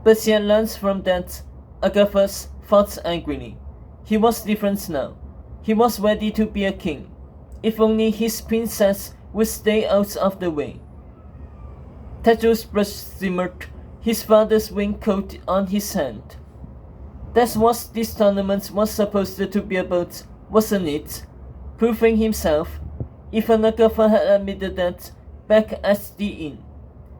But she had learned from that. Agatha thought angrily. He was different now. He was ready to be a king. If only his princess would stay out of the way. Tetro's brush shimmered, his father's wing coat on his hand. That's what this tournament was supposed to be about, wasn't it? Proving himself. Even Agatha had admitted that back at the inn.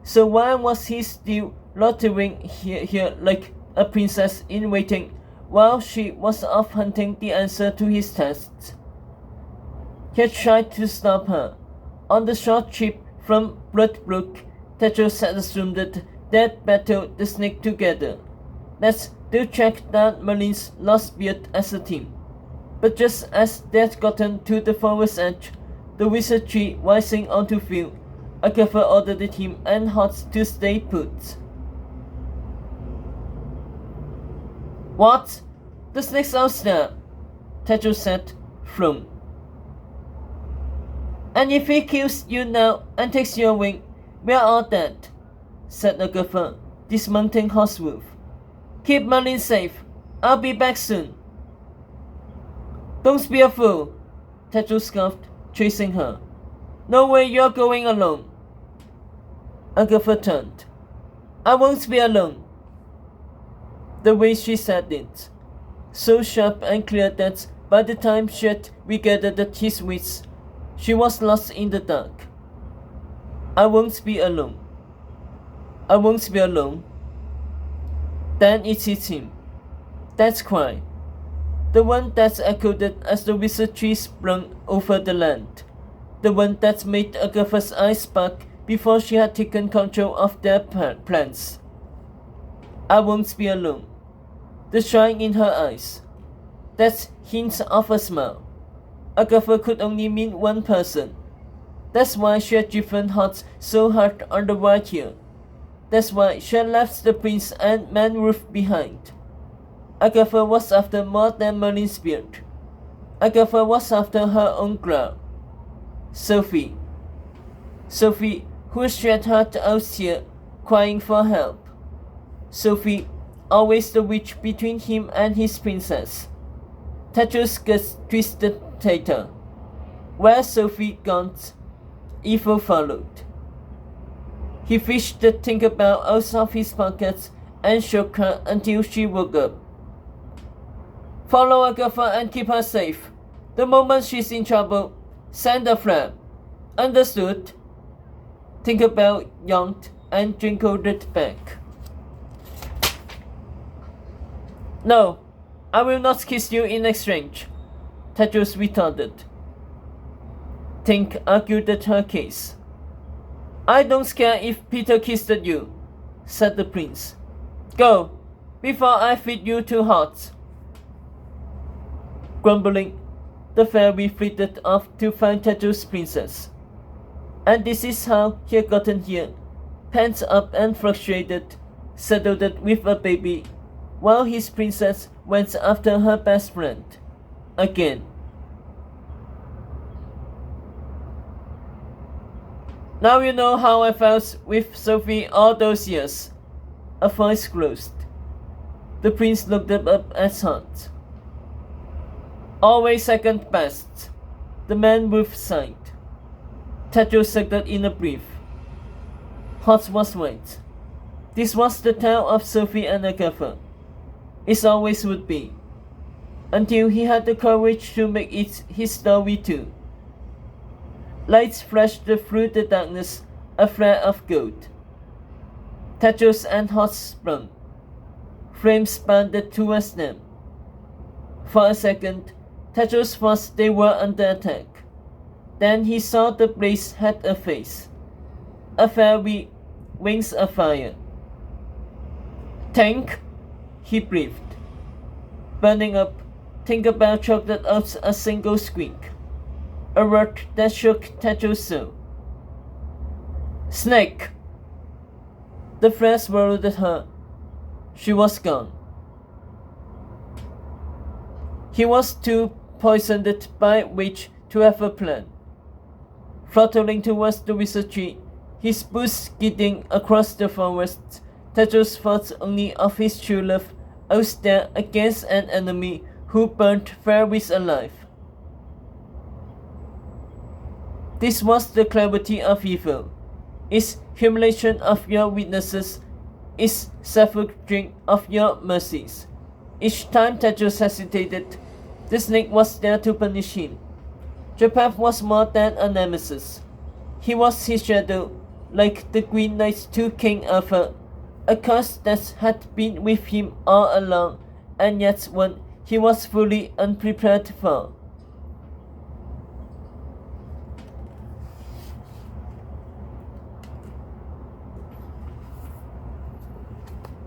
So why was he still loitering here like a princess in waiting while she was off hunting the answer to his tests? He had tried to stop her. On the short trip from Bloodbrook, Tetros had assumed that they'd battle the snake together. That's to track down Merlin's lost beard as a team. But just as they'd gotten to the forest edge, the wizard tree rising onto view, Agatha ordered him and Hot to stay put. What? The snake's out there, Tetros said, thrown. And if he kills you now and takes your wing, we're all dead, said Agatha, dismounting Horsewolf. Keep Merlin safe. I'll be back soon. Don't be a fool, Tetros scoffed, chasing her. No way you're going alone. Agatha turned. I won't be alone. The way she said it, so sharp and clear that by the time she had regathered his wits, she was lost in the dark. I won't be alone. I won't be alone. Then it hit him. That cry. The one that echoed as the wizard tree sprung over the land. The one that made Agatha's eyes spark before she had taken control of their plans. I won't be alone. The shine in her eyes. That hint of a smile. Agatha could only mean one person. That's why she had driven Hot so hard on the ride here. That's why she had left the prince and Manwolf behind. Agatha was after more than Merlin's beard. Agatha was after her own glow. Sophie. Sophie, who she had heard out here, crying for help. Sophie, always the witch between him and his princess. Tetros gets twisted tighter. Where Sophie gone, evil followed. He fished the Tinkerbell out of his pockets and shook her until she woke up. Follow Agatha and keep her safe. The moment she's in trouble, send a flare. Understood? Tinkerbell yawned and twinkled it back. No, I will not kiss you in exchange, Tetros retorted. Tink argued her case. I don't care if Peter kissed you, said the prince. Go, before I feed you to Hot. Grumbling, the fairy flitted off to find Tetros' princess. And this is how he had gotten here, pent up and frustrated, saddled with a baby, while his princess went after her best friend. Again. Now you know how I felt with Sophie all those years. A voice closed. The prince looked up at Hot. Always second best, the Manwolf sighed. Tetros sucked in a breath. Hot was right. This was the tale of Sophie and Agatha. It always would be. Until he had the courage to make it his story too. Lights flashed through the darkness, a flare of gold. Tetros and Hot sprung. Flames spanned towards them. For a second, Tetros thought they were under attack. Then he saw the blaze had a face. A fairy, wings afire. Tank, he breathed. Burning up, Tinkerbell choked out a single squeak. A word that shook Tetros' soul. Snake! The flare swallowed her. She was gone. He was too poisoned by rage to have a plan. Throttling towards the wizard tree, his boots skidding across the forest, Tedros thought only of his true love out there against an enemy who burned Ferris alive. This was the clarity of evil, its humiliation of your weaknesses, its suffocating of your mercies. Each time Tedros hesitated, the snake was there to punish him. Japheth was more than a nemesis. He was his shadow, like the Green Knight to King Arthur, a curse that had been with him all along, and yet one he was fully unprepared for.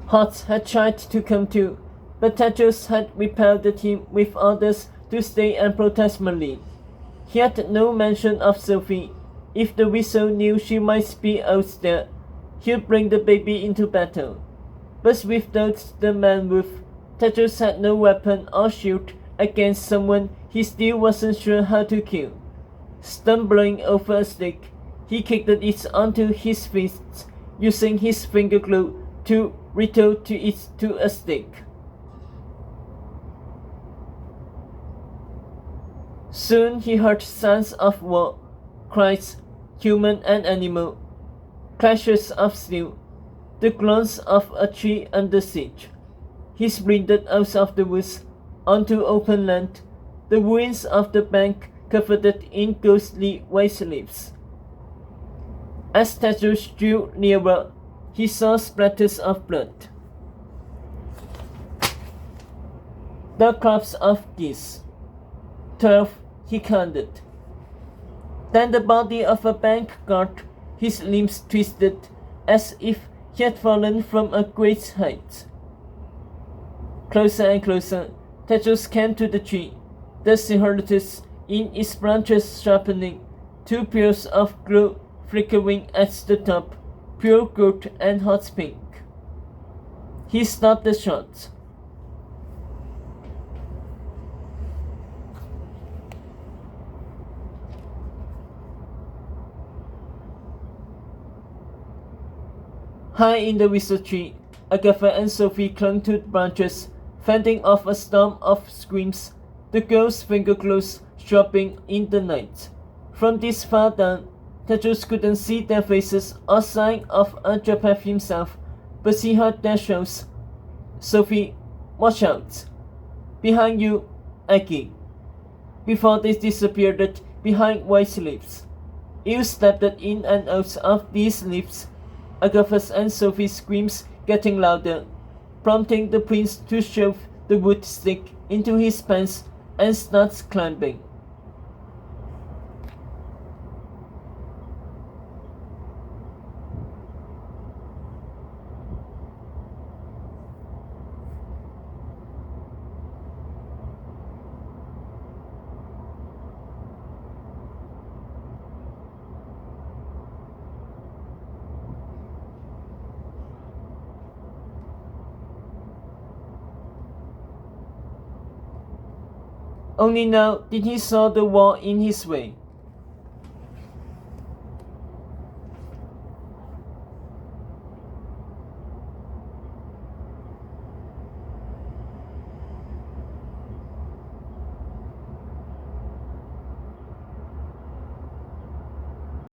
Hot had tried to come too, but Tedros had repelled him with orders to stay and protest Merlin. He had no mention of Sophie. If the Whistle knew she might be out there, he'd bring the baby into battle. But without the man-wolf, Tedros had no weapon or shield against someone he still wasn't sure how to kill. Stumbling over a stick, he kicked it onto his fists, using his finger glue to retort it to a stick. Soon he heard sounds of war, cries, human and animal, clashes of steel, the groans of a tree under siege. He sprinted out of the woods onto open land, the ruins of the bank covered in ghostly white leaves. As Tedros drew nearer, he saw splatters of blood. The corpse of geese. 12, he counted. Then the body of a bank guard, his limbs twisted as if he had fallen from a great height. Closer and closer, Tedros came to the tree, the Sihorlitus in its branches sharpening, two pairs of glow flickering at the top, pure gold and hot pink. He stopped the shot. High in the whistle tree, Agatha and Sophie clung to the branches, fending off a storm of screams, the girls' finger claws throbbing in the night. From this far down, Tedros couldn't see their faces or sign of Japheth himself, but he heard their shouts. Sophie, watch out! Behind you, Aggie. Before they disappeared behind white leaves. You stepped in and out of these leaves, Agatha's and Sophie's screams getting louder, prompting the prince to shove the wood stick into his pants and start climbing. Only now did he saw the wall in his way.